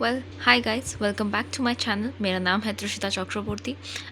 Hi guys, welcome back to my channel. मेरा नाम है त्रिशिता चक्रवर्ती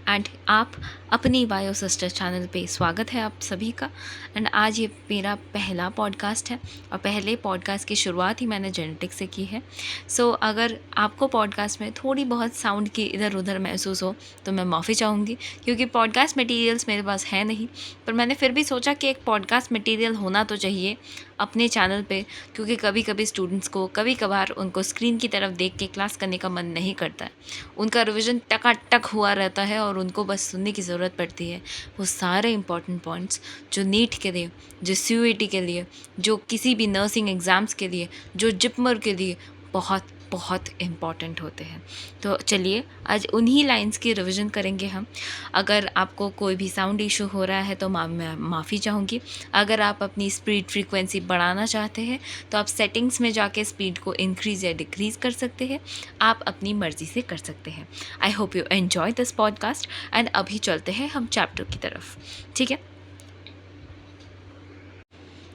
एंड आप अपनी बायो सिस्टर चैनल पे स्वागत है आप सभी का। एंड आज ये मेरा पहला पॉडकास्ट है और पहले पॉडकास्ट की शुरुआत ही मैंने जेनेटिक्स से की है। सो अगर आपको पॉडकास्ट में थोड़ी बहुत साउंड की इधर उधर महसूस हो तो मैं माफ़ी चाहूँगी, क्योंकि पॉडकास्ट मटेरियल्स मेरे पास है नहीं। पर मैंने फिर भी सोचा कि एक पॉडकास्ट मटेरियल होना तो चाहिए अपने चैनल पे, क्योंकि कभी कभी स्टूडेंट्स को कभी कभार उनको स्क्रीन की तरफ देख के क्लास करने का मन नहीं करता है। उनका रिवीजन टकाटक हुआ रहता है और उनको बस सुनने की ज़रूरत पड़ती है वो सारे इंपॉर्टेंट पॉइंट्स जो नीट के लिए, जो सीयूईटी के लिए, जो किसी भी नर्सिंग एग्ज़ाम्स के लिए, जो जिपमर के लिए बहुत बहुत इम्पॉर्टेंट होते हैं। तो चलिए आज उन्हीं लाइंस की रिवीजन करेंगे हम। अगर आपको कोई भी साउंड इशू हो रहा है तो मैं माफ़ी चाहूँगी। अगर आप अपनी स्पीड फ्रीक्वेंसी बढ़ाना चाहते हैं तो आप सेटिंग्स में जाके स्पीड को इंक्रीज़ या डिक्रीज़ कर सकते हैं। आप अपनी मर्ज़ी से कर सकते हैं। I hope you enjoy this podcast and अभी चलते हैं हम चैप्टर की तरफ, ठीक है।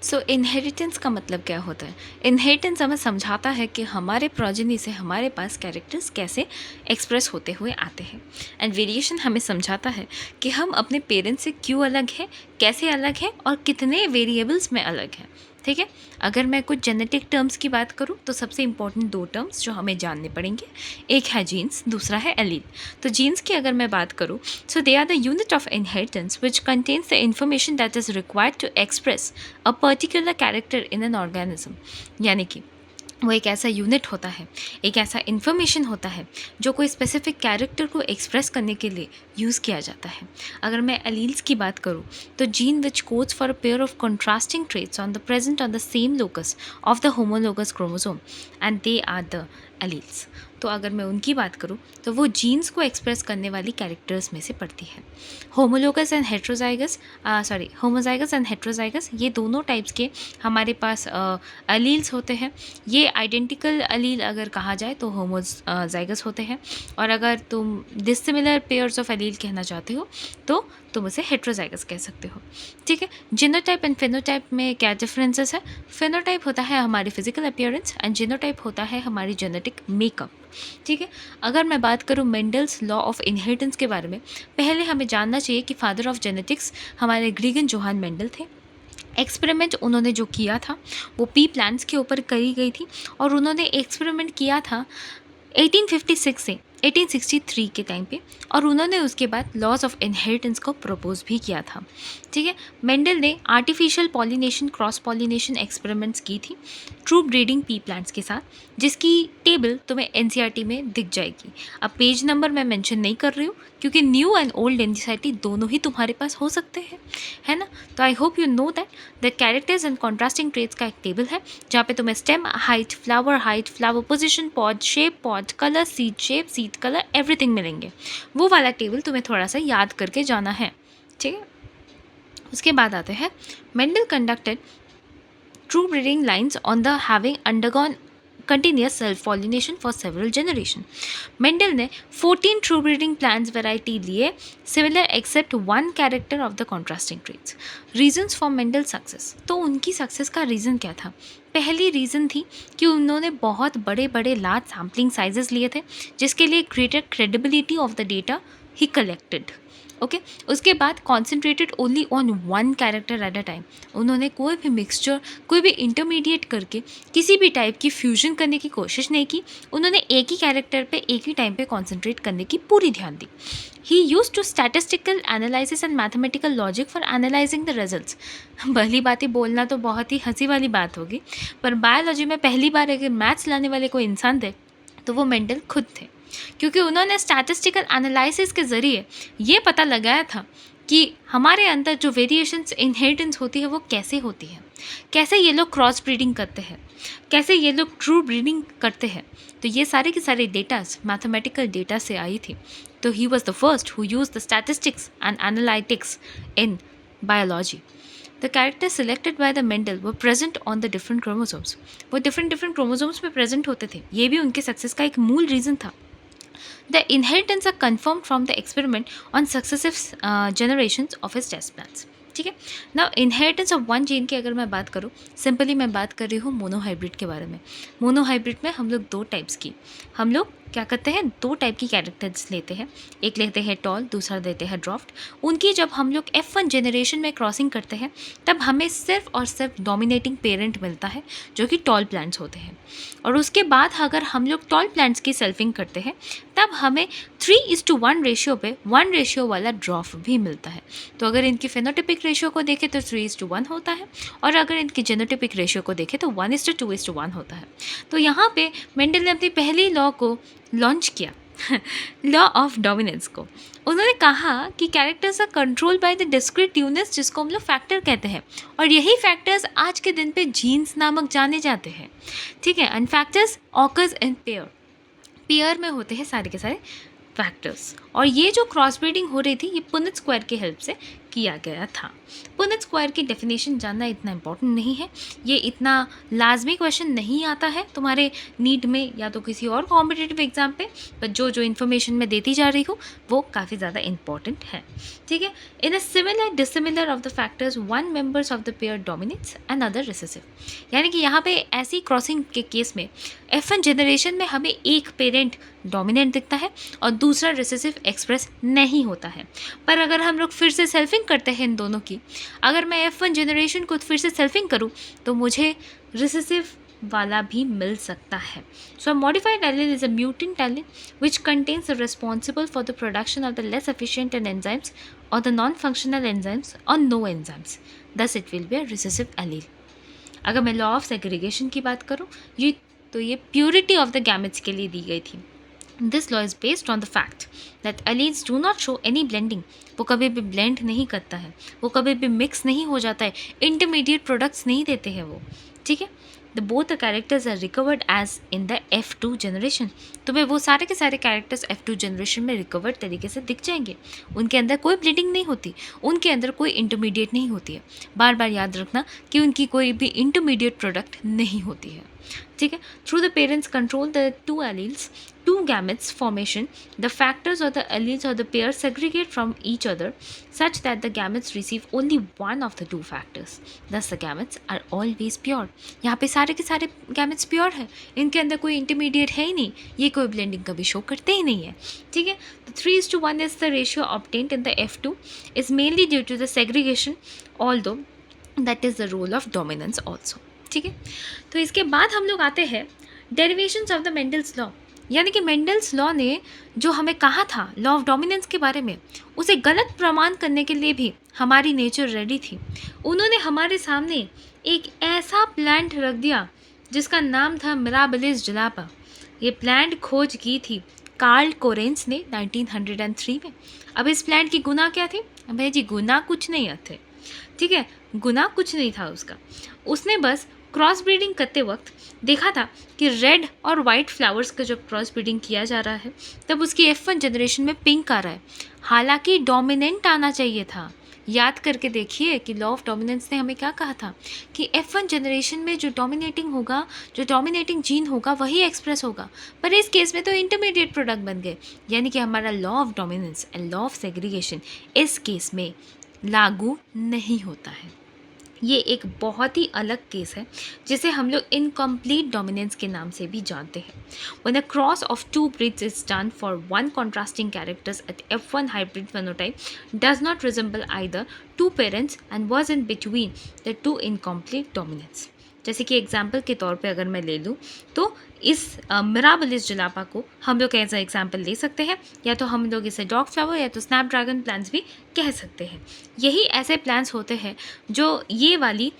सो इनहेरिटेंस का मतलब क्या होता है? इनहेरिटेंस हमें समझाता है कि हमारे प्रोजेनी से हमारे पास कैरेक्टर्स कैसे एक्सप्रेस होते हुए आते हैं। एंड वेरिएशन हमें समझाता है कि हम अपने पेरेंट्स से क्यों अलग हैं, कैसे अलग हैं और कितने वेरिएबल्स में अलग हैं, ठीक है। अगर मैं कुछ जेनेटिक टर्म्स की बात करूँ तो सबसे इंपॉर्टेंट दो टर्म्स जो हमें जानने पड़ेंगे, एक है जीन्स, दूसरा है एलील। तो जीन्स की अगर मैं बात करूँ, so they are the unit of inheritance which contains the information that is required to express a particular character in an organism. यानी कि वो एक ऐसा यूनिट होता है, एक ऐसा इन्फॉर्मेशन होता है जो कोई स्पेसिफिक कैरेक्टर को एक्सप्रेस करने के लिए यूज़ किया जाता है। अगर मैं एलील्स की बात करूँ तो gene which codes for a pair of contrasting traits on the present on the same locus of the homologous chromosome and they are the alleles. तो अगर मैं उनकी बात करूँ तो वो जीन्स को एक्सप्रेस करने वाली कैरेक्टर्स में से पड़ती है। Homologous and heterozygous homozygous and heterozygous, ये दोनों टाइप्स के हमारे पास अलील्स होते हैं। ये आइडेंटिकल अलील अगर कहा जाए तो होमोजाइगस होते हैं, और अगर तुम डिसिमिलर पेयर्स ऑफ अलील कहना चाहते हो तो तुम उसे हेट्रोजाइगस कह सकते हो, ठीक है। जीनोटाइप एंड फेनोटाइप में क्या डिफरेंसेस है? फेनोटाइप होता है हमारी फिजिकल अपीयरेंस एंड जीनोटाइप होता है हमारी जेनेटिक मेकअप, ठीक है। अगर मैं बात करूँ मेंडल्स लॉ ऑफ इनहेरिटेंस के बारे में, पहले हमें जानना चाहिए कि फादर ऑफ जेनेटिक्स हमारे ग्रीगन जोहान मेंडल थे। एक्सपेरिमेंट उन्होंने जो किया था वो पी प्लांट्स के ऊपर करी गई थी, और उन्होंने एक्सपेरिमेंट किया था 1856 से 1863 के टाइम पे, और उन्होंने उसके बाद लॉज ऑफ इनहेरिटेंस को प्रपोज भी किया था, ठीक है। मेंडल ने artificial pollination, cross pollination experiments की थी ट्रू ब्रीडिंग पी प्लांट्स के साथ, जिसकी टेबल तुम्हें एनसीईआरटी में दिख जाएगी। अब पेज नंबर मैं मेंशन नहीं कर रही हूँ क्योंकि न्यू एंड ओल्ड एनसीईआरटी दोनों ही तुम्हारे पास हो सकते हैं, है ना। तो I hope you know that the characters and contrasting traits का एक टेबल है जहाँ पे तुम्हें stem height, flower position, pod colour, seed shape, seed colour, everything मिलेंगे। वो वाला टेबल तुम्हें थोड़ा सा याद करके जाना है, ठीक है। उसके बाद आते हैं Mendel conducted true breeding lines on the having undergone continuous self-pollination for several generation. Mendel ने 14 true breeding plants variety लिए, similar except one character of the contrasting traits. Reasons for Mendel's success. तो उनकी success का reason क्या था? पहली reason थी कि उन्होंने बहुत बड़े बड़े लार्ज सैम्पलिंग साइजेस लिए थे, जिसके लिए greater credibility of the data he collected, okay. उसके बाद concentrated only on one character at a time. उन्होंने कोई भी मिक्सचर, कोई भी इंटरमीडिएट करके किसी भी टाइप की फ्यूजन करने की कोशिश नहीं की। उन्होंने एक ही कैरेक्टर पे एक ही टाइम पे कॉन्सेंट्रेट करने की पूरी ध्यान दी। He use to statistical analysis and mathematical logic for analysing the results. भली बातें बोलना तो बहुत ही हंसी वाली बात होगी, पर बायोलॉजी में पहली बार अगर मैथ्स लाने वाले कोई इंसान थे तो वो मेंडल खुद थे, क्योंकि उन्होंने स्टैटिस्टिकल एनालिसिस के ज़रिए ये पता लगाया था कि हमारे अंदर जो वेरिएशंस इनहेरिटेंस होती है वो कैसे होती है, कैसे ये लोग क्रॉस ब्रीडिंग करते हैं, कैसे ये लोग ट्रू ब्रीडिंग करते हैं। तो ये सारे के सारे डेटास मैथमेटिकल डेटा से आई थी। तो he was the first who use the statistics and analytics in biology. The character selected by the Mendel were present on the different chromosomes. वो डिफरेंट क्रोमोसोम्स में प्रेजेंट होते थे। ये भी उनके सक्सेस का एक मूल रीज़न था। The inheritance are confirmed from the experiment on successive generations of his test plants. ठीक है। Now inheritance of one gene की अगर मैं बात करूँ, सिंपली मैं बात कर रही हूँ मोनोहाइब्रिड के बारे में। मोनोहाइब्रिड में हम लोग हम लोग क्या करते हैं, 2 टाइप की कैरेक्टर्स लेते हैं। एक लेते हैं टॉल, दूसरा देते हैं ड्वार्फ्ड। उनकी जब हम लोग F1 जनरेशन में क्रॉसिंग करते हैं तब हमें सिर्फ और सिर्फ डोमिनेटिंग पेरेंट मिलता है जो कि टॉल प्लांट्स होते हैं। और उसके बाद अगर हम लोग टॉल प्लांट्स की सेल्फिंग करते हैं तब हमें 3:1 रेशियो पे 1 रेशियो वाला ड्वार्फ भी मिलता है। तो अगर इनकी फेनोटिपिक रेशियो को देखें तो 3:1 होता है, और अगर इनकी जेनोटिपिक रेशियो को देखें तो 1:2:1 होता है। तो यहाँ पे मेंडल ने अपनी पहली लॉ को लॉन्च किया, लॉ ऑफ डोमिनेंस को। उन्होंने कहा कि characters are control by the discrete units, जिसको हम लोग फैक्टर कहते हैं, और यही फैक्टर्स आज के दिन पे जीन्स नामक जाने जाते हैं। ठीक है, and factors occurs in pair में होते हैं सारे के सारे फैक्टर्स। और ये जो क्रॉस ब्रीडिंग हो रही थी ये पुनेट स्क्वायर की हेल्प से किया गया था। पुनेट स्क्वायर की डेफिनेशन जानना इतना इम्पोर्टेंट नहीं है, ये इतना लाजमी क्वेश्चन नहीं आता है तुम्हारे नीट में या तो किसी और कॉम्पिटिटिव एग्जाम पे, पर जो इन्फॉर्मेशन मैं देती जा रही हूँ वो काफ़ी ज़्यादा इंपॉर्टेंट है। ठीक है, in a similar dissimilar of the factors one members of the pair dominates and other recessive. यानी कि यहाँ पे ऐसी क्रॉसिंग के केस में F1 जनरेशन में हमें एक पेरेंट डोमिनेंट दिखता है और दूसरा रिसेसिव एक्सप्रेस नहीं होता है। पर अगर हम लोग फिर से सेल्फिंग करते हैं इन दोनों की, अगर मैं F1 जनरेशन को फिर से सेल्फिंग करूँ तो मुझे रिसेसिव वाला भी मिल सकता है। So a modified allele is a mutant allele which contains responsible for the production of the less efficient enzymes और द नॉन फंक्शनल एंजाइम्स और no enzymes, thus it will be a recessive allele. अगर मैं law of segregation की बात करूँ, ये purity of the gametes के लिए दी गई थी। This law is based on the fact that alleles do not show any blending. वो कभी भी ब्लेंड नहीं करता है, वो कभी भी मिक्स नहीं हो जाता है, इंटरमीडिएट प्रोडक्ट्स नहीं देते हैं वो। ठीक है, the both the characters are recovered as in the F2 generation. तुम्हें वो सारे के सारे कैरेक्टर्स F2 जनरेशन में रिकवर्ड तरीके से दिख जाएंगे। उनके अंदर कोई ब्लीडिंग नहीं होती, उनके अंदर कोई इंटरमीडिएट नहीं होती है। बार बार याद रखना कि उनकी कोई भी इंटरमीडिएट प्रोडक्ट नहीं होती है। ठीक है, through the parents control the two alleles, two gametes formation, the factors or the alleles or the pairs segregate from each other such that the gametes receive only one of the two factors. Thus the gametes are always pure. यहाँ पे सारे के सारे gametes pure है, इनके अंदर कोई intermediate है ही नहीं, ये कोई blending कभी show करते ही नहीं है। ठीक है, तो 3:1 is the ratio obtained in the F2 is mainly due to the segregation, although that is the role of dominance also. ठीक है, तो इसके बाद हम लोग आते हैं derivations of the Mendel's law. यानी कि मेंडल्स लॉ ने जो हमें कहा था लॉ ऑफ डोमिनेंस के बारे में, उसे गलत प्रमाण करने के लिए भी हमारी नेचर रेडी थी। उन्होंने हमारे सामने एक ऐसा प्लांट रख दिया जिसका नाम था मिराबिलिस जुलापा। ये प्लांट खोज की थी कार्ल कोरेंस ने 1903 में। अब इस प्लांट की गुना क्या थी? भाई जी गुना कुछ नहीं थे। ठीक है, गुना कुछ नहीं था उसका। उसने बस क्रॉस ब्रीडिंग करते वक्त देखा था कि रेड और वाइट फ्लावर्स का जब क्रॉस ब्रीडिंग किया जा रहा है तब उसकी F1 जनरेशन में पिंक आ रहा है, हालांकि डोमिनेंट आना चाहिए था। याद करके देखिए कि लॉ ऑफ डोमिनेंस ने हमें क्या कहा था कि F1 जनरेशन में जो डोमिनेटिंग होगा, जो डोमिनेटिंग जीन होगा वही एक्सप्रेस होगा, पर इस केस में तो इंटरमीडिएट प्रोडक्ट बन गए। यानी कि हमारा law of dominance and law of segregation इस केस में लागू नहीं होता है। ये एक बहुत ही अलग केस है जिसे हम लोग इनकम्प्लीट डोमिनेंस के नाम से भी जानते हैं। When a cross of two breeds is done for one contrasting characters at F1 hybrid phenotype does not resemble either two parents and was in between the two incomplete dominants. जैसे कि example के तौर पे अगर मैं ले लूँ तो इस मिराबिलिस जुलापा को हम लोग एज एग्जाम्पल ले सकते हैं, या तो हम लोग इसे डॉग फ्लावर या तो स्नैपड्रैगन प्लांट्स भी कह सकते हैं। यही ऐसे प्लांट्स होते हैं जो ये वाली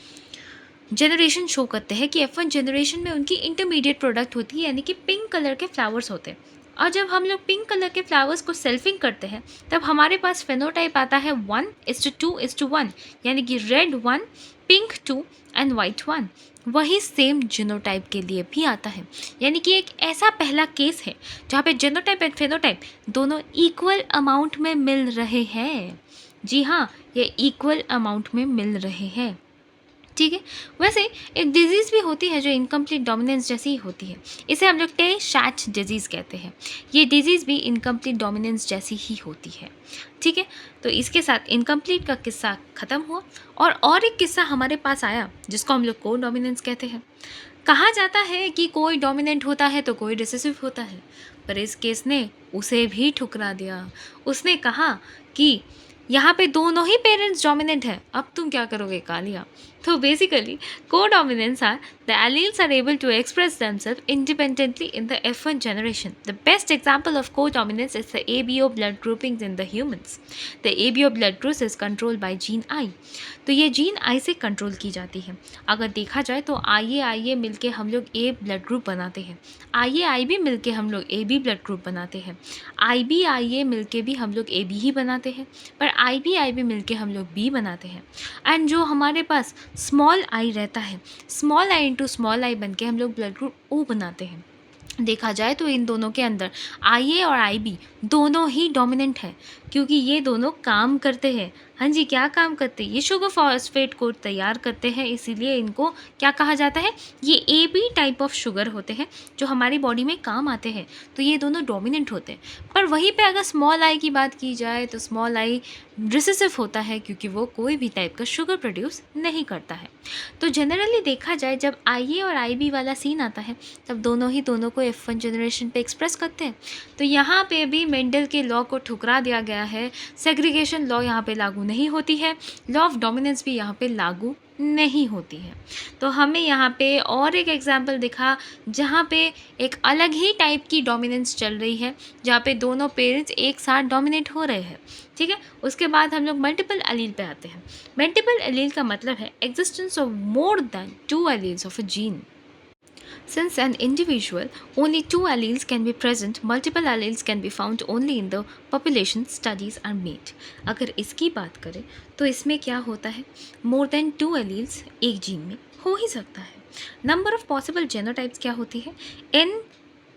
जनरेशन शो करते हैं कि F1 जनरेशन में उनकी इंटरमीडिएट प्रोडक्ट होती है, यानी कि पिंक कलर के फ्लावर्स होते हैं। और जब हम लोग पिंक कलर के फ्लावर्स को सेल्फिंग करते हैं तब हमारे पास फेनोटाइप आता है 1:2:1, यानी कि रेड 1, पिंक 2 एंड वाइट 1। वही सेम जीनोटाइप के लिए भी आता है, यानी कि एक ऐसा पहला केस है जहाँ पे जीनोटाइप एंड फेनोटाइप दोनों इक्वल अमाउंट में मिल रहे हैं। जी हाँ, ये इक्वल अमाउंट में मिल रहे हैं। ठीक है। वैसे एक डिजीज़ भी होती है जो इनकम्प्लीट डोमिनेंस जैसी ही होती है, इसे हम लोग टे शैच डिजीज़ कहते हैं। ये डिजीज़ भी इनकम्प्लीट डोमिनेंस जैसी ही होती है, ठीक है। तो इसके साथ इनकम्प्लीट का किस्सा ख़त्म हुआ और एक किस्सा हमारे पास आया जिसको हम लोग को डोमिनेंस कहते हैं। कहा जाता है कि कोई डोमिनेंट होता है तो कोई रिसेसिव होता है, पर इस केस ने उसे भी ठुकरा दिया। उसने कहा कि यहाँ पे दोनों ही पेरेंट्स डोमिनेंट हैं, अब तुम क्या करोगे कालिया। तो basically codominance are the alleles are able to express themselves independently in the F1 generation. The best example of codominance is the ABO blood groupings in the humans. The ABO blood group is controlled by gene I. तो ये gene I से control की जाती है। अगर देखा जाए तो आई ए मिलके हम लोग ए ब्लड ग्रुप बनाते हैं, आई बी मिलके हम लोग ए बी ब्लड ग्रुप बनाते हैं, आई ए मिलके भी हम लोग ए बी ही बनाते हैं, पर आई बी मिलके हम लोग बी बनाते हैं। एंड जो हमारे पास स्मॉल आई रहता है, small I into small I बन के हम लोग ब्लड ग्रुप ओ बनाते हैं। देखा जाए तो इन दोनों के अंदर आई ए और आई बी दोनों ही डोमिनेंट है, क्योंकि ये दोनों काम करते हैं। हाँ जी, क्या काम करते हैं? ये शुगर फॉस्फेट को तैयार करते हैं, इसीलिए इनको क्या कहा जाता है? ये A B type of sugar होते हैं जो हमारी बॉडी में काम आते हैं, तो ये दोनों डोमिनेंट होते हैं। पर वहीं पे अगर स्मॉल आई की बात की जाए तो स्मॉल आई रिसेसिव होता है, क्योंकि वो कोई भी टाइप का शुगर प्रोड्यूस नहीं करता है। तो जनरली देखा जाए जब आई ए और आई बी वाला सीन आता है तब दोनों ही दोनों को F1 जनरेशन पे एक्सप्रेस करते हैं। तो यहाँ पे भी मेंडल के लॉ को ठुकरा दिया गया है, सेग्रीगेशन लॉ यहाँ पे लागू नहीं होती है, लॉ ऑफ डोमिनेंस भी यहाँ पे लागू नहीं होती है। तो हमें यहाँ पे और एक एग्जाम्पल दिखा जहाँ पे एक अलग ही टाइप की डोमिनेंस चल रही है, जहाँ पे दोनों पेरेंट्स एक साथ डोमिनेट हो रहे हैं, ठीक है। उसके बाद हम लोग मल्टीपल एलील पे आते हैं। मल्टीपल एलील का मतलब है existence of more than 2 alleles of a gene. Since an individual, only 2 alleles can be present, multiple alleles can be found only in the population studies are made. अगर इसकी बात करें तो इसमें क्या होता है, मोर देन 2 alleles एक जीन में हो ही सकता है। नंबर ऑफ पॉसिबल जेनोटाइप्स क्या होती है, n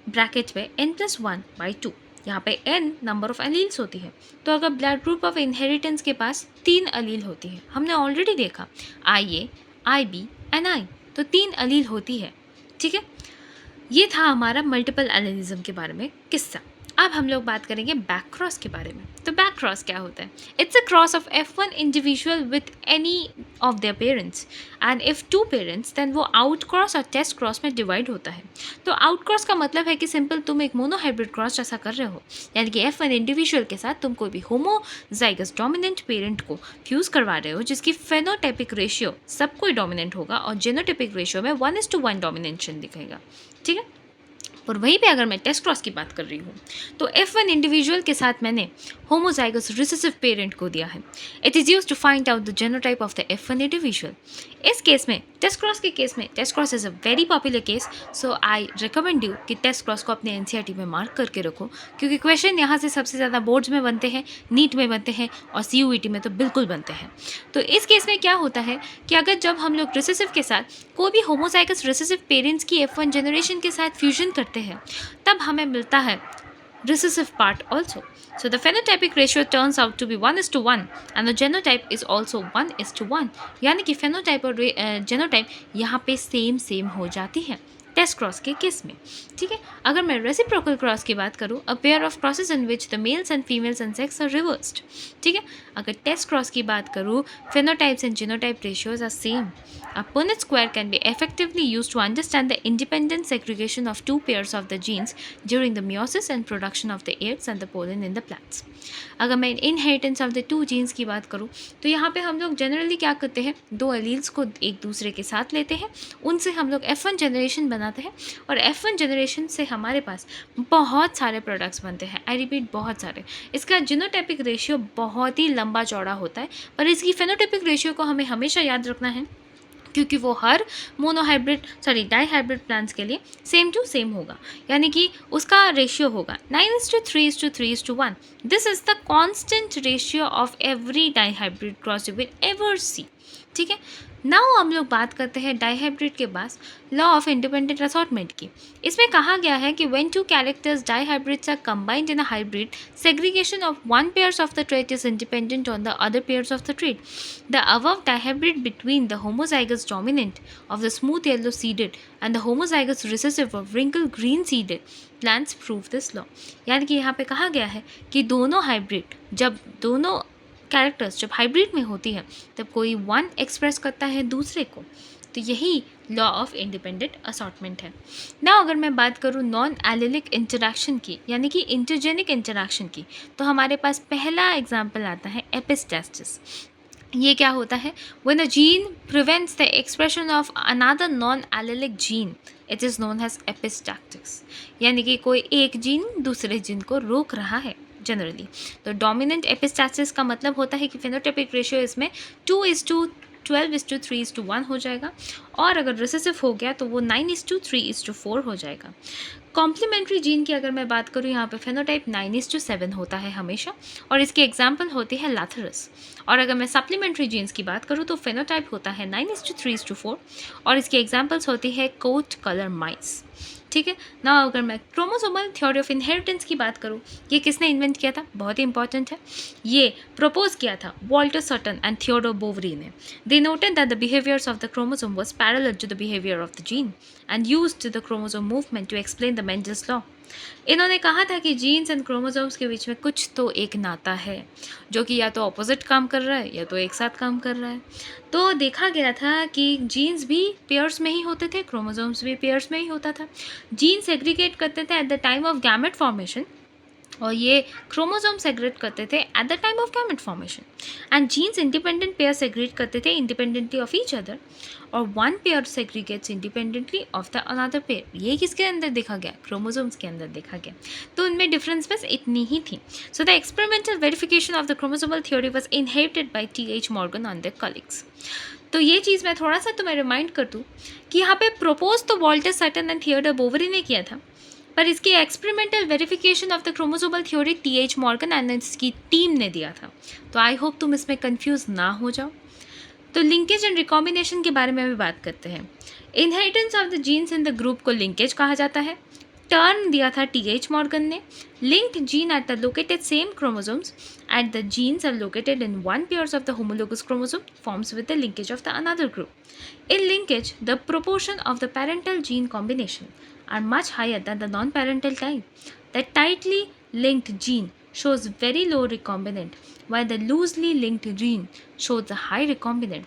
ब्रैकेट में n+1/2, यहाँ पे n नंबर ऑफ एलील्स होती है। तो अगर ब्लड ग्रुप ऑफ इनहेरिटेंस के पास 3 एलील होती है, हमने ऑलरेडी देखा आई ए, आई बी एंड आई, तो 3 एलील होती है, ठीक है। ये था हमारा मल्टीपल एलिनिज्म के बारे में किस्सा। अब हम लोग बात करेंगे बैक क्रॉस के बारे में। तो बैक क्रॉस क्या होता है? It's a cross of F1 individual with any of their parents, and if 2 parents then वो आउट क्रॉस और टेस्ट क्रॉस में डिवाइड होता है। तो आउट क्रॉस का मतलब है कि सिंपल तुम एक मोनोहाइब्रिड क्रॉस जैसा कर रहे हो, यानी कि F1 इंडिविजुअल के साथ तुम कोई भी होमोजाइगस डोमिनेंट पेरेंट को फ्यूज़ करवा रहे हो, जिसकी फेनोटाइपिक रेशियो सब कोई डोमिनेंट होगा और जेनोटाइपिक रेशियो में 1:1 डोमिनेशन दिखेगा, ठीक है। और वहीं पे अगर मैं टेस्ट क्रॉस की बात कर रही हूँ तो F1 इंडिविजुअल के साथ मैंने होमोजाइगस रिसेसिव पेरेंट को दिया है। It is use to find out the genotype of the F1 individual. इस केस में टेस्ट क्रॉस के केस में, test cross is a very popular case, so I recommend you कि टेस्ट क्रॉस को अपने NCERT में मार्क करके रखो, क्योंकि क्वेश्चन यहाँ से सबसे ज़्यादा बोर्ड्स में बनते हैं, नीट में बनते हैं और CUET में तो बिल्कुल बनते हैं। तो इस केस में क्या होता है कि अगर जब हम लोग रिसेसिव के साथ कोई भी होमोजाइगस रिसेसिव पेरेंट्स की F1 जनरेशन के साथ फ्यूजन करते हैं, तब हमें मिलता है recessive part also. So the phenotypic ratio turns out to be 1:1 and the genotype is also 1:1, यानी कि phenotype और genotype यहाँ पे सेम हो जाती है टेस्ट क्रॉस के केस में, ठीक है। अगर मैं रेसिप्रोकल क्रॉस की बात करूँ, a pair of crosses in which the males and females and sex are reversed, ठीक है। अगर टेस्ट क्रॉस की बात करूँ, phenotypes and genotype ratios are same. A Punnett square can be effectively used to understand the independent segregation of 2 pairs of the genes during the meiosis and production of the eggs and the pollen in the plants. अगर मैं inheritance of the 2 jeans की बात करूँ तो यहाँ पे हम लोग जनरली क्या करते हैं, 2 एलील्स को एक दूसरे के साथ लेते हैं, उनसे हम लोग F1 जनरेशन बनाते हैं और F1 जनरेशन से हमारे पास बहुत सारे प्रोडक्ट्स बनते हैं। आई रिपीट, बहुत सारे। इसका जीनोटाइपिक रेशियो बहुत ही लंबा चौड़ा होता है, पर इसकी फेनोटाइपिक रेशियो को हमें हमेशा याद रखना है, क्योंकि वो हर डाईहाइब्रिड प्लांट्स के लिए सेम टू सेम होगा, यानी कि उसका रेशियो होगा 9:3:3:1। This is the constant ratio of every dihybrid cross you will ever see, ठीक है। नाउ हम लोग बात करते हैं डाइहाइब्रिड के पास लॉ ऑफ इंडिपेंडेंट असॉर्टमेंट की। इसमें कहा गया है कि when two characters dihybrids are combined in a hybrid, segregation of one pairs of the trait is independent on the other pairs of the trait. The above dihybrid between the homozygous dominant of the smooth yellow seeded and the homozygous recessive of wrinkled green seeded plants prove this law. यानी कि यहाँ पे कहा गया है कि दोनों hybrid, जब दोनों कैरेक्टर्स जब हाइब्रिड में होती है तब कोई वन एक्सप्रेस करता है दूसरे को, तो यही लॉ ऑफ इंडिपेंडेंट असॉर्टमेंट है ना। अगर मैं बात करूँ नॉन एलिलिक इंटरैक्शन की, यानी कि इंटरजेनिक इंटरैक्शन की, तो हमारे पास पहला एग्जाम्पल आता है एपिस्टैसिस। ये क्या होता है? When a gene prevents the expression of another non allelic gene, it is known as epistatics. यानी कि कोई एक जीन दूसरे जीन को रोक रहा है जनरली। तो डोमिनेंट एपिस्टैसिस का मतलब होता है कि फेनोटाइपिक रेशियो इसमें 2:12:3:1 हो जाएगा, और अगर रिसेसिव हो गया तो वो 9:3:4 हो जाएगा। कॉम्प्लीमेंट्री जीन की अगर मैं बात करूँ, यहाँ पे फेनोटाइप 9:7 होता है हमेशा, और इसकी एग्जाम्पल होती है लाथरस। और अगर मैं सप्लीमेंट्री जीन्स की बात करूँ तो फेनोटाइप होता है 9:3:4, और इसकी एग्जाम्पल्स होती है कोट कलर माइस। ठीक है ना। अगर मैं क्रोमोसोमल थ्योरी ऑफ इनहेरिटेंस की बात करूँ, ये किसने इन्वेंट किया था? बहुत ही इंपॉर्टेंट है। ये प्रपोज किया था Walter Sutton and Theodore Boveri ने। They noted that the behaviours of the chromosome was parallel to the behaviour of the gene and used the chromosome movement to explain the Mendel's law. इन्होंने कहा था कि jeans and chromosomes के बीच में कुछ तो एक नाता है, जो कि या तो ऑपोजिट काम कर रहा है या तो एक साथ काम कर रहा है। तो देखा गया था कि जीन्स भी पेयर्स में ही होते थे, क्रोमोसोम्स भी पेयर्स में ही होता था। जीन सेग्रीगेट करते थे at the time of gamete formation, और ये क्रोमोसोम सेग्रेट करते थे at the time of gamete formation. And genes independent pair segregate करते थे इंडिपेंडेंटली ऑफ ईच अदर, और one pair segregates independently of the another pair. ये किसके अंदर देखा गया? क्रोमोसोम्स के अंदर देखा गया। तो उनमें डिफरेंस बस इतनी ही थी। So the experimental verification of the chromosomal theory was inherited by T.H. Morgan and their colleagues. तो ये चीज़ मैं थोड़ा सा तुम्हें रिमाइंड कर दूँ कि यहाँ पे प्रपोज तो Walter Sutton and Theodore Boveri ने किया था, पर इसकी experimental verification of the chromosomal theory T.H. Morgan and इसकी टीम ने दिया था। तो आई होप तुम इसमें कंफ्यूज ना हो जाओ। तो लिंकेज एंड रिकॉम्बिनेशन के बारे में भी बात करते हैं। Inheritance of the genes in the group को लिंकेज कहा जाता है। टर्म दिया था T.H. मॉर्गन ने। Linked gene at the located same chromosomes at the genes are located in one pairs of the homologous chromosome forms with the linkage of the another group. In linkage, the proportion of the parental gene combination are much higher than the non-parental type. The tightly linked gene shows very low recombinant, while the loosely linked gene shows a high recombinant.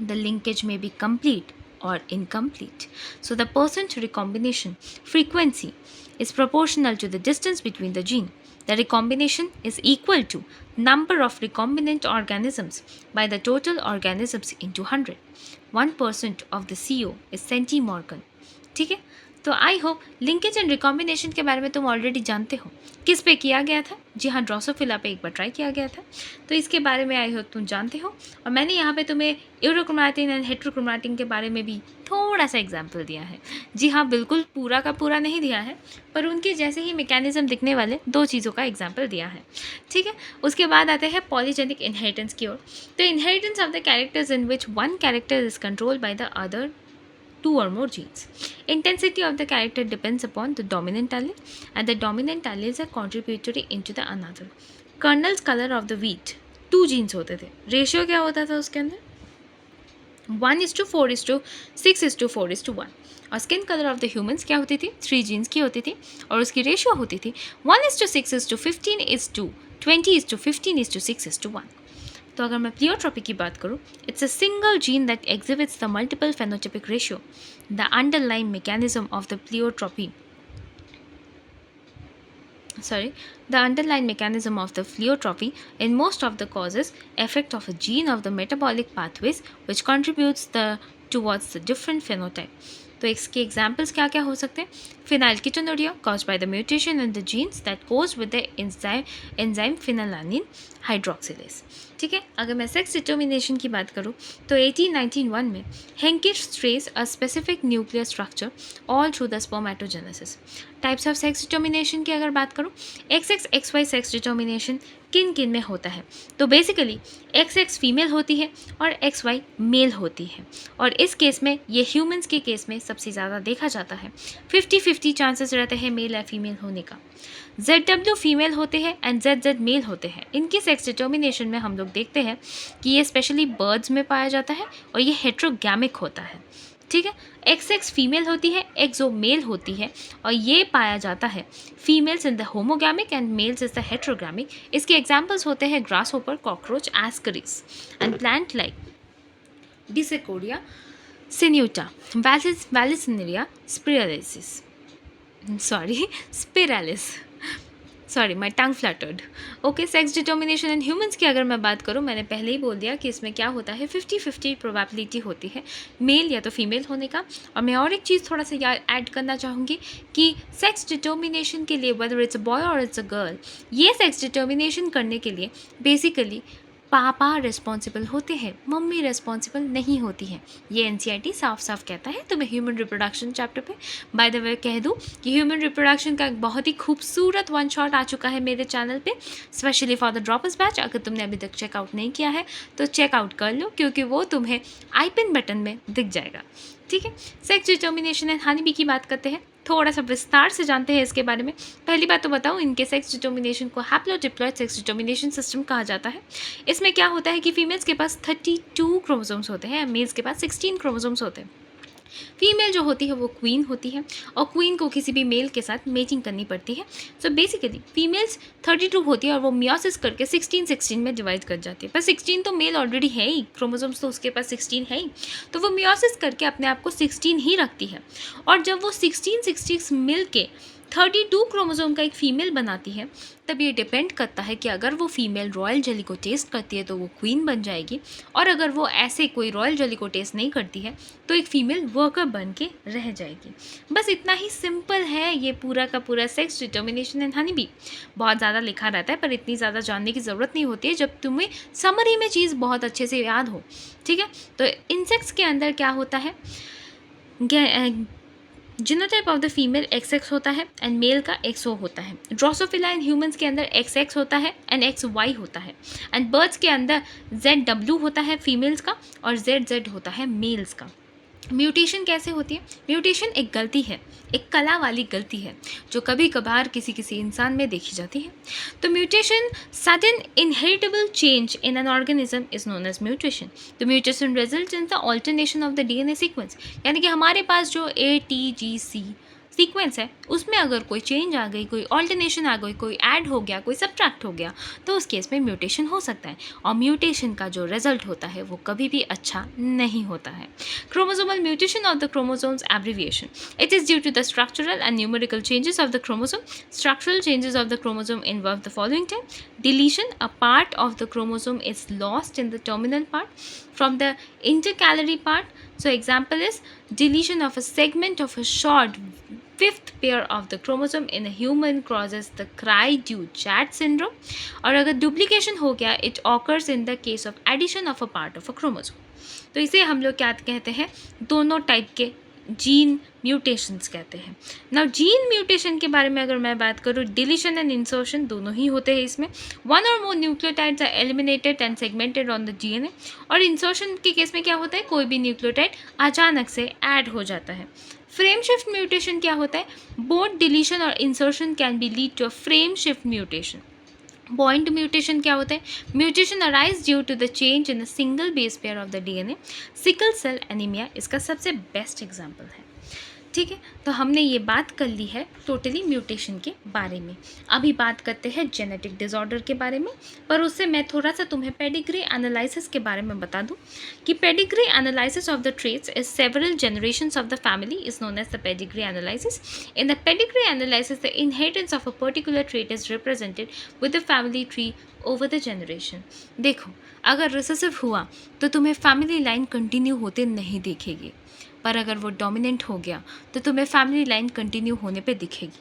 The linkage may be complete or incomplete. So the percent recombination frequency is proportional to the distance between the gene. The recombination is equal to number of recombinant organisms by the total organisms into 100. 1% of the CO is centimorgan. ठीक है। तो I hope linkage and recombination के बारे में तुम already जानते हो। किस पे किया गया था? जी हाँ, ड्रोसोफिला पे एक बार ट्राई किया गया था। तो इसके बारे में आई होप तुम जानते हो, और मैंने यहाँ पे तुम्हें यूरोक्रोमैटिन एंड हेट्रोक्रोमैटिन के बारे में भी थोड़ा सा एग्जाम्पल दिया है। जी हाँ, बिल्कुल पूरा का पूरा नहीं दिया है, पर उनके जैसे ही मैकेनिज्म दिखने वाले दो चीज़ों का एग्जाम्पल दिया है। ठीक है। उसके बाद आते हैं पॉलीजेनिक इनहेरिटेंस की ओर। तो inheritance of the characters in which one character is controlled by the other two or more genes. Intensity of the character depends upon the dominant allele, and the dominant alleles are contributory into the another. Kernel's color of the wheat, 2 genes होते थे। Ratio क्या होता था उसके अंदर? 1:4:6:4:1। और skin colour of the humans क्या होती थी? 3 जीन्स की होती थी, और उसकी रेशियो होती थी 1:6:15:20:15:6:1। तो अगर मैं प्लियोट्रॉपी की बात करूँ, it's a single gene that exhibits the multiple phenotypic ratio. The underline mechanism of the pleiotropy the underlying mechanism of the pleiotropy in most of the causes effect of a gene of the metabolic pathways which contributes towards the different phenotype. तो इसके examples क्या क्या हो सकते हैं? phenylketonuria caused by the mutation in the genes that goes with the enzyme phenylalanine hydroxylase. ठीक है। अगर मैं सेक्स डिटर्मिनेशन की बात करूँ तो 1891 में Henking traced a specific nuclear structure all through the spermatogenesis. Types of sex determination की अगर बात करूँ, X X X Y sex determination किन किन में होता है, तो बेसिकली एक्स एक्स फीमेल होती है और एक्स वाई मेल होती है, और इस केस में ये ह्यूमंस के केस में सबसे ज़्यादा देखा जाता है। 50-50 चांसेस रहते हैं मेल या फीमेल होने का। ZW फीमेल होते हैं एंड ZZ मेल होते हैं। इनकी सेक्स डिटर्मिनेशन में हम लोग देखते हैं कि ये स्पेशली बर्ड्स में पाया जाता है और ये हेट्रोगैमिक होता है। ठीक है। XX फीमेल होती है, एक्सो मेल होती है, और ये पाया जाता है females in the homogametic and males is the heterogametic. इसके एग्जाम्पल्स होते हैं grasshopper, cockroach, Ascaris and plant like Dioscorea, sinuata, Vallisneria, spiralis. Sorry, my tongue fluttered. Okay, sex determination in humans की अगर मैं बात करूँ, मैंने पहले ही बोल दिया कि इसमें क्या होता है, 50-50 प्रोबेबिलिटी होती है मेल या तो फीमेल होने का। और मैं और एक चीज़ थोड़ा सा याद ऐड करना चाहूँगी कि सेक्स डिटर्मिनेशन के लिए, वेदर इट्स अ बॉय और इट्स अ गर्ल, ये सेक्स डिटर्मिनेशन करने के लिए बेसिकली पापा रिस्पॉन्सिबल होते हैं, मम्मी रिस्पॉन्सिबल नहीं होती है। ये एनसीईआरटी साफ साफ कहता है। तो मैं ह्यूमन रिप्रोडक्शन चैप्टर पे बाय द वे कह दूँ कि ह्यूमन रिप्रोडक्शन का एक बहुत ही खूबसूरत वन शॉट आ चुका है मेरे चैनल पे, specially for the droppers batch. अगर तुमने अभी तक चेकआउट नहीं किया है तो चेकआउट कर लो, क्योंकि वो तुम्हें आई पिन बटन में दिख जाएगा। ठीक है। Sex determination and honey bee की बात करते हैं, थोड़ा सा विस्तार से जानते हैं इसके बारे में। पहली बात तो बताऊं, इनके सेक्स डिटर्मिनेशन को हैप्लोडिप्लॉइड सेक्स डिटर्मिनेशन सिस्टम कहा जाता है। इसमें क्या होता है कि फीमेल्स के पास 32 क्रोमोसोम्स होते हैं, मेल्स के पास 16 क्रोमोसोम्स होते हैं। फीमेल जो होती है वो क्वीन होती है, और क्वीन को किसी भी मेल के साथ मेटिंग करनी पड़ती है। सो बेसिकली फीमेल्स 32 होती है और वो मियोसिस करके 16-16 में डिवाइड कर जाती है। पर 16 तो मेल ऑलरेडी है ही, क्रोमोसोम्स तो उसके पास 16 है ही, तो वो मियोसिस करके अपने आप को 16 ही रखती है। और जब वो 16 मिल के 32 क्रोमोसोम का एक फीमेल बनाती है, तब ये डिपेंड करता है कि अगर वो फीमेल रॉयल जेली को टेस्ट करती है तो वो क्वीन बन जाएगी, और अगर वो ऐसे कोई रॉयल जेली को टेस्ट नहीं करती है तो एक फीमेल वर्कर बन के रह जाएगी। बस इतना ही सिंपल है ये पूरा का पूरा sex determination and honey bee. बहुत ज़्यादा लिखा रहता है पर इतनी ज़्यादा जानने की ज़रूरत नहीं होती है जब तुम्हें समरी में चीज़ बहुत अच्छे से याद हो। ठीक है। तो इंसेक्ट्स के अंदर क्या होता है, genotype of the female XX होता है एंड मेल का XO होता है। ड्रोसोफिला इन ह्यूमंस के अंदर XX होता है एंड XY होता है, एंड बर्ड्स के अंदर ZW होता है फीमेल्स का और ZZ होता है मेल्स का। म्यूटेशन कैसे होती है? म्यूटेशन एक गलती है, एक कला वाली गलती है जो कभी कभार किसी किसी इंसान में देखी जाती है। तो mutation, sudden inheritable change in an organism is known as mutation. तो mutation result in the alternation of the DNA sequence, यानी कि हमारे पास जो ATGC सीक्वेंस है उसमें अगर कोई चेंज आ गई, कोई ऑल्टरनेशन आ गई, कोई ऐड हो गया, कोई सब्ट्रैक्ट हो गया, तो उस केस में म्यूटेशन हो सकता है। और म्यूटेशन का जो रिजल्ट होता है वो कभी भी अच्छा नहीं होता है। Chromosomal mutation of the chromosomes abbreviation. It is due to the structural and numerical changes of the chromosome. Structural changes of the chromosome involve the following type. Deletion, a part of the chromosome is lost in the terminal part from the intercalary part. So example is deletion of a segment of a short fifth pair of the chromosome in a human causes the Cry-Du-Chat syndrome. और अगर duplication हो गया, it occurs in the case of addition of a part of a chromosome. तो इसे हम लोग क्या कहते हैं, दोनों टाइप के जीन म्यूटेशंस कहते हैं। नाउ जीन म्यूटेशन के बारे में अगर मैं बात करूँ, डिलीशन एंड इंसर्शन दोनों ही होते हैं इसमें। वन और more nucleotides are eliminated and segmented on the DNA। और इंसर्शन के केस में क्या होता है, कोई भी न्यूक्लियोटाइड अचानक से ऐड हो जाता है। फ्रेम शिफ्ट म्यूटेशन क्या होता है, बोथ डिलीशन और insertion can be lead to a frame shift mutation. Point mutation क्या होता है, mutation arise due to the change in a single base pair of the DNA। Sickle cell anaemia इसका सबसे best example है। ठीक है। तो हमने ये बात कर ली है टोटली म्यूटेशन के बारे में। अभी बात करते हैं जेनेटिक डिसऑर्डर के बारे में, पर उससे मैं थोड़ा सा तुम्हें पेडिग्री एनालिसिस के बारे में बता दूं कि pedigree analysis of the traits is several generations of the family is known as the pedigree analysis. In the pedigree analysis the inheritance of a particular trait is represented with the family tree over the generation. देखो, अगर recessive हुआ तो तुम्हें family line continue होते नहीं दिखेगी, पर अगर वो डोमिनेंट हो गया तो तुम्हें फैमिली लाइन कंटिन्यू होने पे दिखेगी।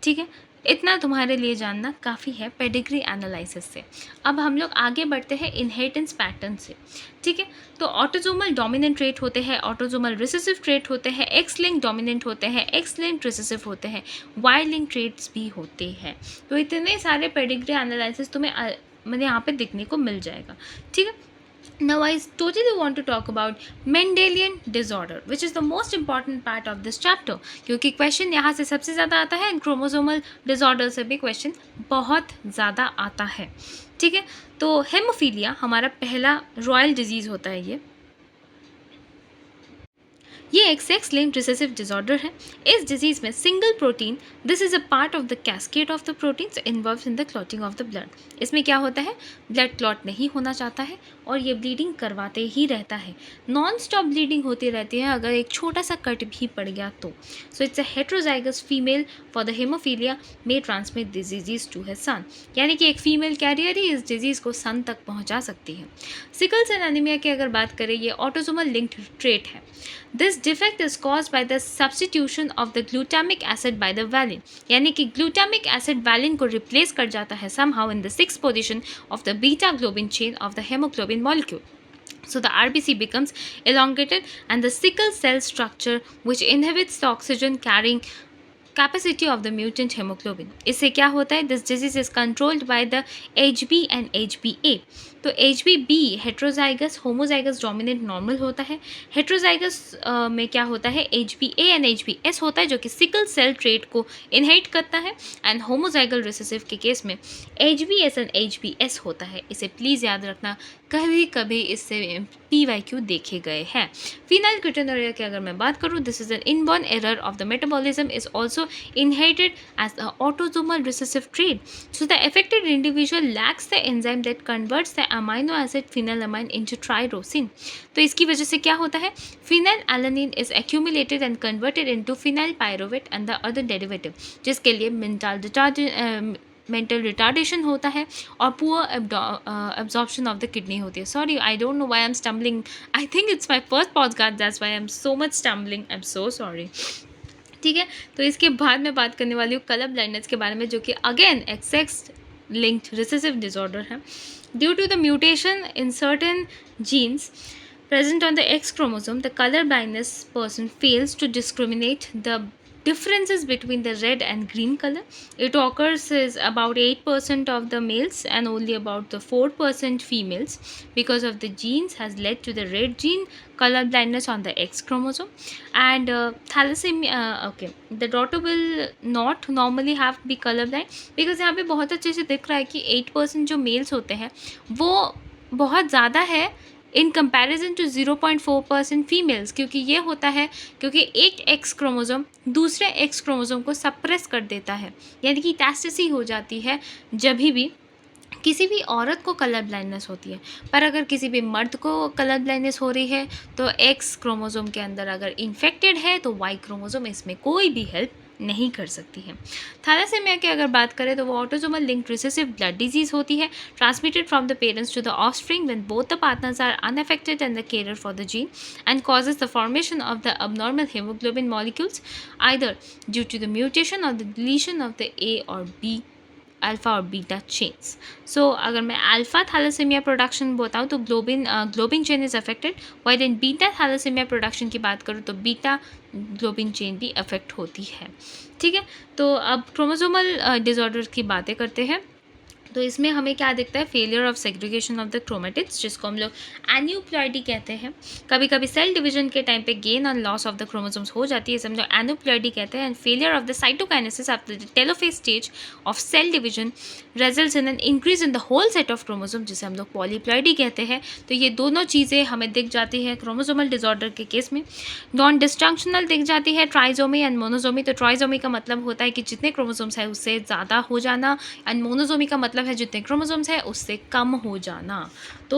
ठीक है। इतना तुम्हारे लिए जानना काफ़ी है पेडिग्री एनालिसिस से। अब हम लोग आगे बढ़ते हैं इनहेरिटेंस पैटर्न से, ठीक है। तो ऑटोसोमल डोमिनेंट ट्रेट होते हैं, ऑटोसोमल रिसेसिव ट्रेट होते हैं, एक्स लिंक डोमिनेंट होते हैं, एक्स लिंक रिसेसिव होते हैं, वाई लिंक ट्रेट्स भी होते हैं। तो इतने सारे पेडिग्री एनालिसिस तुम्हें मतलब यहाँ पे दिखने को मिल जाएगा, ठीक है। Now I totally want to talk about Mendelian disorder, which is the most important part of this chapter, क्योंकि क्वेश्चन यहाँ से सबसे ज़्यादा आता है, क्रोमोसोमल डिसऑर्डर से भी क्वेश्चन बहुत ज़्यादा आता है, ठीक है। तो हेमोफीलिया हमारा पहला रॉयल डिजीज़ होता है। ये एक सेक्स लिंक्ड रिसेसिव डिसऑर्डर है। इस डिजीज़ में single protein, this is a part of the cascade of the proteins involve in the clotting of the blood. इसमें क्या होता है, ब्लड क्लॉट नहीं होना चाहता है और ये ब्लीडिंग करवाते ही रहता है, नॉन स्टॉप ब्लीडिंग होती रहती है अगर एक छोटा सा कट भी पड़ गया तो। So it's a heterozygous female for the haemophilia may transmit this disease to her son, यानी कि एक फीमेल कैरियर ही इस डिजीज़ को सन तक पहुँचा सकती है। सिकल सेल एनीमिया की अगर बात करें, ये ऑटोसोमल लिंक्ड ट्रेट है। This defect is caused by the substitution of the glutamic acid by the valine, यानी कि ग्लूटामिक एसिड वैलिन को रिप्लेस कर जाता है somehow in the 6th position of the beta globin chain of the haemoglobin molecule. So the RBC becomes elongated and the sickle cell structure which inhibits the oxygen carrying capacity of the mutant haemoglobin. इससे क्या होता है, this disease is controlled by the HB and HbA. तो HbB heterozygous homozygous dominant normal होता है, heterozygous में क्या होता है, HbA एंड HbS होता है जो कि सिकल सेल ट्रेट को इनहेरिट करता है, एंड होमोजाइगल रिसेसिव के केस में HbS एंड HbS होता है. इसे प्लीज़ याद रखना, कभी कभी इससे PYQ देखे गए हैं. फीनाइल कीटोनुरिया की अगर मैं बात करूँ, this is an inborn error of the metabolism, is also inherited as the autosomal recessive trait. So the affected individual lacks the enzyme that converts the amino acid phenylalanine into tyrosine. तो इसकी वजह से क्या होता है, phenylalanine is accumulated and converted into phenyl pyruvate and the other derivative, जिसके लिए mental retardation होता है और poor absorption of the kidney होती है. Sorry, I don't know why I am stumbling, I think it's my first podcast, that's why I am so much stumbling, I am so sorry, ठीक है. तो इसके बाद मैं बात करने वाली हूँ कलर ब्लाइंडनेस के बारे में, जो कि अगेन एक सेक्स लिंक्ड रिसेसिव डिसऑर्डर है. Due to the mutation in certain genes present on the X chromosome, the color blindness person fails to discriminate the differences between the red and green color. It occurs is about 8% of the males and only about the 4% females because of the genes has led to the red gene color blindness on the X chromosome. And thalassemia, okay, the daughter will not normally have to be color blind because यहाँ पे बहुत अच्छे से दिख रहा है कि 8% जो मेल्स होते हैं वो बहुत ज़्यादा है इन कंपैरिजन टू 0.4% फीमेल्स, क्योंकि ये होता है क्योंकि एक एक्स क्रोमोसोम दूसरे एक्स क्रोमोसोम को सप्रेस कर देता है, यानी कि टैस्टेसी हो जाती है जब भी किसी भी औरत को कलर ब्लाइंडनेस होती है. पर अगर किसी भी मर्द को कलर ब्लाइंडनेस हो रही है तो एक्स क्रोमोसोम के अंदर अगर इन्फेक्टेड है तो वाई क्रोमोसोम इसमें कोई भी हेल्प नहीं कर सकती है. थैलेसेमिया की अगर बात करें तो वो autosomal linked recessive blood disease होती है, transmitted from the parents to the offspring when both the partners are unaffected and the care for the gene and causes the formation of the abnormal hemoglobin molecules either due to the mutation or the deletion of the A or B alpha और beta chains. So अगर मैं alpha thalassaemia production बताऊँ तो globin chain is affected, while in beta thalassaemia production की बात करूँ तो beta globin chain भी अफेक्ट होती है. ठीक है, तो अब क्रोमोसोमल डिसऑर्डर की बातें करते हैं. तो इसमें हमें क्या दिखता है, failure of segregation of the chromatids, जिसको हम लोग एन्यूप्लॉइडी कहते हैं. कभी कभी सेल डिवीजन के टाइम पे गेन और लॉस ऑफ द क्रोमोसोम्स हो जाती है, इसे हम लोग एन्यूप्लॉइडी कहते हैं. And failure of the cytokinesis after the telophase stage of cell division results in an increase in the whole set of chromosome, जिसे हम लोग पॉलीप्लॉइडी कहते हैं. तो ये दोनों चीज़ें हमें दिख जाती है क्रोमोसोमल डिसऑर्डर के केस में. नॉन डिस्टंक्शनल दिख जाती है ट्राइजोमी एंड मोनोजोमी. तो ट्राइजोमी का मतलब होता है कि जितने क्रोमोसोम्स है उससे ज़्यादा हो जाना, एंड मोनोजोमी का मतलब है जितने क्रोमोसोम्स है उससे कम हो जाना. तो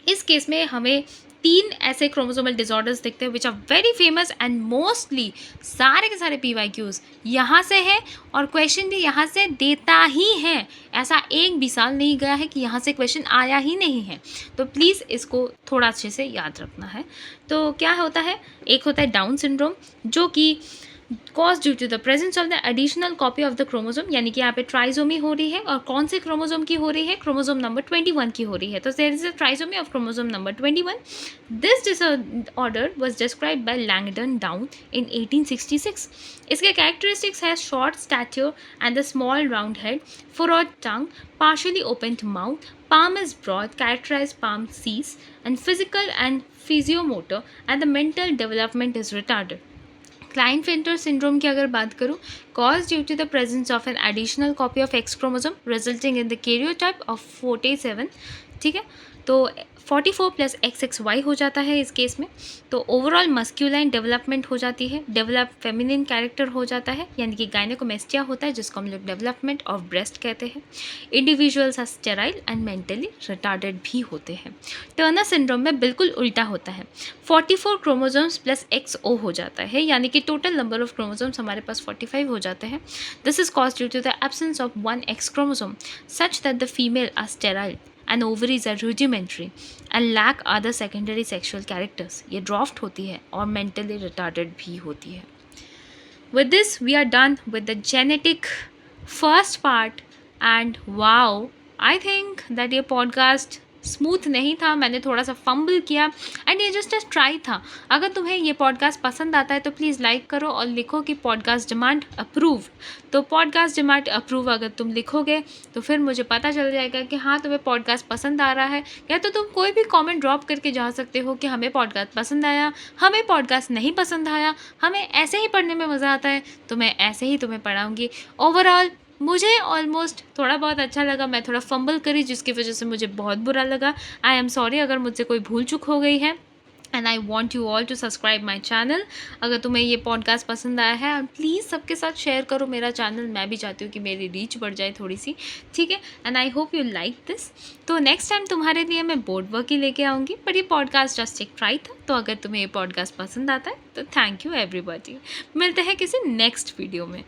इस केस में हमें 3 ऐसे क्रोमोसोमल डिसऑर्डर्स दिखते हैं which are very famous and mostly सारे के सारे PYQs यहाँ से है और क्वेश्चन भी यहाँ से देता ही है. ऐसा एक भी साल नहीं गया है कि यहाँ से क्वेश्चन आया ही नहीं है. तो प्लीज़ इसको थोड़ा अच्छे से याद रखना है. तो क्या होता है, एक होता है डाउन सिंड्रोम, जो कि cause due to the presence of the additional copy of the chromosome, यानी कि यहाँ पे ट्राइजोमी हो रही है, और कौन से क्रोमोसोम की हो रही है, क्रोमोसोम नंबर 21 की हो रही है। तो there is a trisomy of chromosome number 21. This disorder was described by Langdon Down in 1866. इसके कैरेक्टरिस्टिक्स है short stature and the small round head, furrowed tongue, partially opened mouth, palm is broad, characterized palm cease, and physical and physiomotor, and the mental development is retarded. Klinefelter syndrome की अगर बात करूँ, cause due to the presence of an additional copy of X chromosome resulting in the karyotype of 47. ठीक है, तो 44 plus XXY हो जाता है इस केस में. तो ओवरऑल मस्क्यूलाइन डेवलपमेंट हो जाती है, डेवलप फेमिनिन कैरेक्टर हो जाता है, यानी कि गायनेकोमेस्टिया होता है, जिसको हम लोग डेवलपमेंट ऑफ ब्रेस्ट कहते हैं. Individuals are sterile and mentally retarded भी होते हैं. टर्नर सिंड्रोम में बिल्कुल उल्टा होता है. 44 क्रोमोसोम्स प्लस XO हो जाता है, यानी कि टोटल नंबर ऑफ क्रोमोसोम्स हमारे पास 45 हो जाते हैं. This is cause due to the absence of 1 X chromosome such that the female are sterile and ovaries are rudimentary and lack other secondary sexual characters. ये ड्रॉफ्ट होती है और mentally retarded भी होती है. With this we are done with the genetic first part, and wow, I think that ये podcast smooth नहीं था, मैंने थोड़ा सा फंबल किया, एंड ये जस्ट ट्राई था. अगर तुम्हें ये पॉडकास्ट पसंद आता है तो प्लीज़ लाइक करो और लिखो कि पॉडकास्ट डिमांड अप्रूव. तो पॉडकास्ट डिमांड अप्रूव अगर तुम लिखोगे तो फिर मुझे पता चल जाएगा कि हाँ तुम्हें पॉडकास्ट पसंद आ रहा है. या तो तुम कोई भी कमेंट ड्रॉप करके जा सकते हो कि हमें पॉडकास्ट पसंद आया, हमें पॉडकास्ट नहीं पसंद आया, हमें ऐसे ही पढ़ने में मज़ा आता है, तो मैं ऐसे ही तुम्हें पढ़ाऊँगी. ओवरऑल मुझे ऑलमोस्ट थोड़ा बहुत अच्छा लगा, मैं थोड़ा फंबल करी जिसकी वजह से मुझे बहुत बुरा लगा. आई एम सॉरी अगर मुझसे कोई भूल चूक हो गई है. And I want you all to subscribe my channel. अगर तुम्हें ये पॉडकास्ट पसंद आया है प्लीज़ सबके साथ शेयर करो मेरा चैनल. मैं भी चाहती हूँ कि मेरी रीच बढ़ जाए थोड़ी सी. ठीक है, and I hope you like this. तो नेक्स्ट टाइम तुम्हारे लिए मैं बोर्ड वर्क ही लेके आऊँगी, पर ये पॉडकास्ट जस्ट एक ट्राई था. तो अगर तुम्हें ये पॉडकास्ट पसंद आता है तो थैंक यू एवरीबॉडी. मिलते हैं किसी नेक्स्ट वीडियो में.